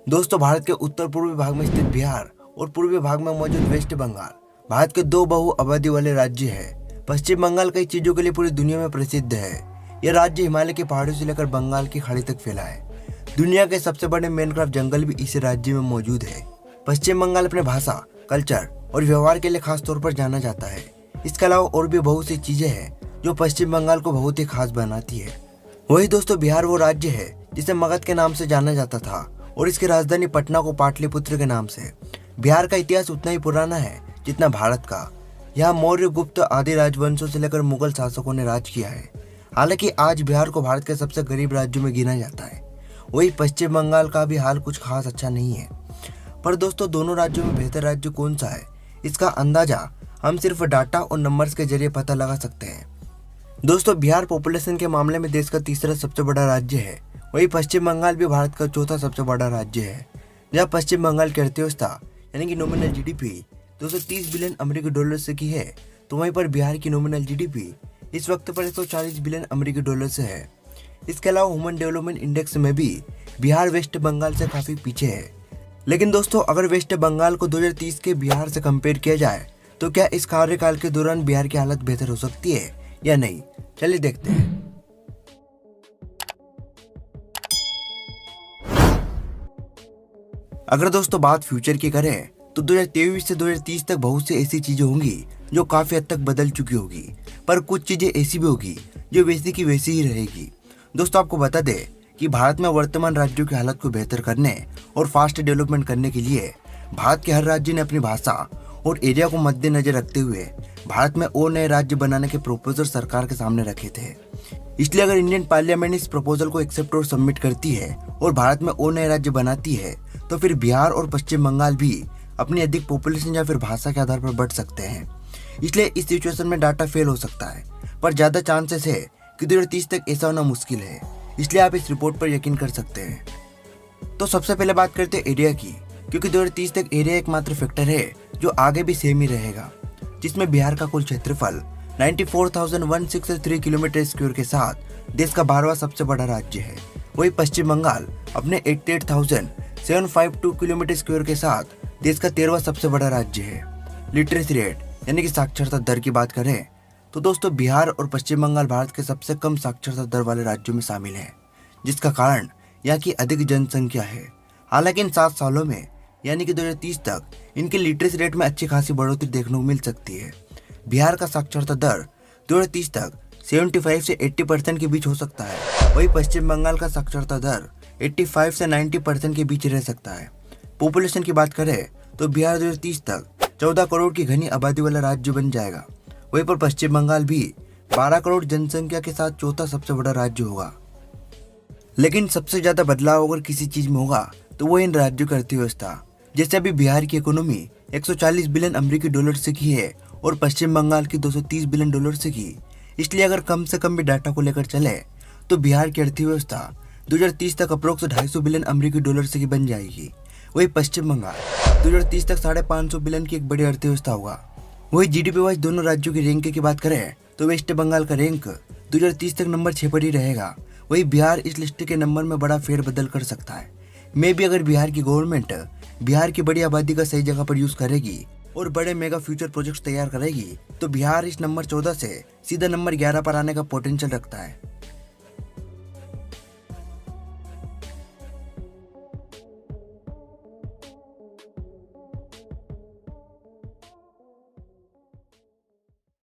दोस्तों, भारत के उत्तर पूर्वी भाग में स्थित बिहार और पूर्वी भाग में मौजूद वेस्ट बंगाल भारत के दो बहु आबादी वाले राज्य है। पश्चिम बंगाल कई चीजों के लिए पूरी दुनिया में प्रसिद्ध है। यह राज्य हिमालय की पहाड़ियों से लेकर बंगाल की खाड़ी तक फैला है। दुनिया के सबसे बड़े मैनग्रोव जंगल भी इस राज्य में मौजूद है। पश्चिम बंगाल अपने भाषा, कल्चर और व्यवहार के लिए खास तौर पर जाना जाता है। इसके अलावा और भी बहुत सी चीजें हैं जो पश्चिम बंगाल को बहुत ही खास बनाती है। वही दोस्तों, बिहार वो राज्य है जिसे मगध के नाम से जाना जाता था और इसकी राजधानी पटना को पाटलिपुत्र के नाम से। बिहार का इतिहास उतना ही पुराना है जितना भारत का। यहाँ मौर्य, गुप्त आदि राजवंशों से लेकर मुगल शासकों ने राज किया है। हालांकि आज बिहार को भारत के सबसे गरीब राज्यों में गिना जाता है। वही पश्चिम बंगाल का भी हाल कुछ खास अच्छा नहीं है। पर दोस्तों, दोनों राज्यों में बेहतर राज्य कौन सा है, इसका अंदाजा हम सिर्फ डाटा और नंबर्स के जरिए पता लगा सकते हैं। दोस्तों, बिहार पॉपुलेशन के मामले में देश का तीसरा सबसे बड़ा राज्य है। वही पश्चिम बंगाल भी भारत का चौथा सबसे बड़ा राज्य है। जहाँ पश्चिम बंगाल की अर्थव्यवस्था यानी कि नॉमिनल जीडीपी 230 बिलियन अमेरिकी डॉलर से की है, तो वहीं पर बिहार की नॉमिनल जीडीपी इस वक्त पर 140 बिलियन अमेरिकी डॉलर से है। इसके अलावा ह्यूमन डेवलपमेंट इंडेक्स में भी बिहार वेस्ट बंगाल से काफी पीछे है। लेकिन दोस्तों, अगर वेस्ट बंगाल को 2030 के बिहार से कंपेयर किया जाए तो क्या इस कार्यकाल के दौरान बिहार की हालत बेहतर हो सकती है या नहीं, चलिए देखते हैं। अगर दोस्तों बात फ्यूचर की करें तो 2023 से 2030 तक बहुत सी ऐसी चीजें होंगी जो काफी हद तक बदल चुकी होगी, पर कुछ चीजें ऐसी भी होगी जो वैसी की वैसी ही रहेगी। दोस्तों, आपको बता दें कि भारत में वर्तमान राज्यों की हालत को बेहतर करने और फास्ट डेवलपमेंट करने के लिए भारत के हर राज्य ने अपनी भाषा और एरिया को मद्देनजर रखते हुए भारत में और नए राज्य बनाने के प्रपोजल सरकार के सामने रखे थे। इसलिए अगर इंडियन पार्लियामेंट इस प्रपोजल को एक्सेप्ट और सबमिट करती है और भारत में और नए राज्य बनाती है तो फिर बिहार और पश्चिम बंगाल भी अपनी अधिक पॉपुलेशन या फिर भाषा के आधार पर बढ़ सकते हैं। इसलिए इस सिचुएशन में डाटा फेल हो सकता है, पर ज्यादा चांसेस है कि 2030 तक ऐसा होना मुश्किल है। इसलिए आप इस रिपोर्ट पर यकीन कर सकते हैं। तो सबसे पहले बात करते हैं एरिया की, क्योंकि 2030 तक एरिया एकमात्र फैक्टर है जो आगे भी सेम ही रहेगा, जिसमें बिहार का कुल क्षेत्रफल 94,163 किलोमीटर स्क्वायर के साथ देश का 12वां सबसे बड़ा राज्य है। वही पश्चिम बंगाल अपने 88,752 किलोमीटर स्क्वायर के साथ देश का 13वां सबसे बड़ा राज्य है। लिटरेसी रेट यानी कि साक्षरता दर की बात करें तो दोस्तों, बिहार और पश्चिम बंगाल भारत के सबसे कम साक्षरता दर वाले राज्यों में शामिल है, जिसका कारण यहाँ की अधिक जनसंख्या है। हालांकि इन 7 सालों में यानी कि 2030 तक इनके लिटरेसी रेट में अच्छी खासी बढ़ोतरी देखने को मिल सकती है। बिहार का साक्षरता दर 2030 तक 75 से 80% के बीच हो सकता है। वही पश्चिम बंगाल का साक्षरता दर 85 से 90% के बीच रह सकता है। पॉपुलेशन की बात करें तो बिहार 2030 तक 14 करोड़ की घनी आबादी वाला राज्य बन जाएगा। वहीं पर पश्चिम बंगाल भी 12 करोड़ जनसंख्या के साथ चौथा सबसे बड़ा राज्य होगा। लेकिन सबसे ज्यादा बदलाव अगर किसी चीज में होगा तो वो इन राज्यों की अर्थव्यवस्था। जैसे अभी बिहार की इकोनॉमी 140 बिलियन अमेरिकी डॉलर से की है और पश्चिम बंगाल की 230 बिलियन डॉलर से की। इसलिए अगर कम से कम भी डाटा को लेकर चले तो बिहार की अर्थव्यवस्था 2030 तक अप्रोक्स 250 बिलियन अमेरिकी डॉलर से की बन जाएगी। वही पश्चिम बंगाल 2030 तक 550 बिलियन की एक बड़ी अर्थव्यवस्था होगा। वही जीडीपी वाइज दोनों राज्यों की रैंक की बात करें तो वेस्ट बंगाल का रैंक 2030 तक नंबर 6 पर ही रहेगा। वही बिहार इस लिस्ट के नंबर में बड़ा फेरबदल कर सकता है। मे भी अगर बिहार की गवर्नमेंट बिहार की बड़ी आबादी का सही जगह पर यूज करेगी और बड़े मेगा फ्यूचर प्रोजेक्ट्स तैयार करेगी तो बिहार इस नंबर 14 से सीधा नंबर 11 पर आने का पोटेंशियल रखता है।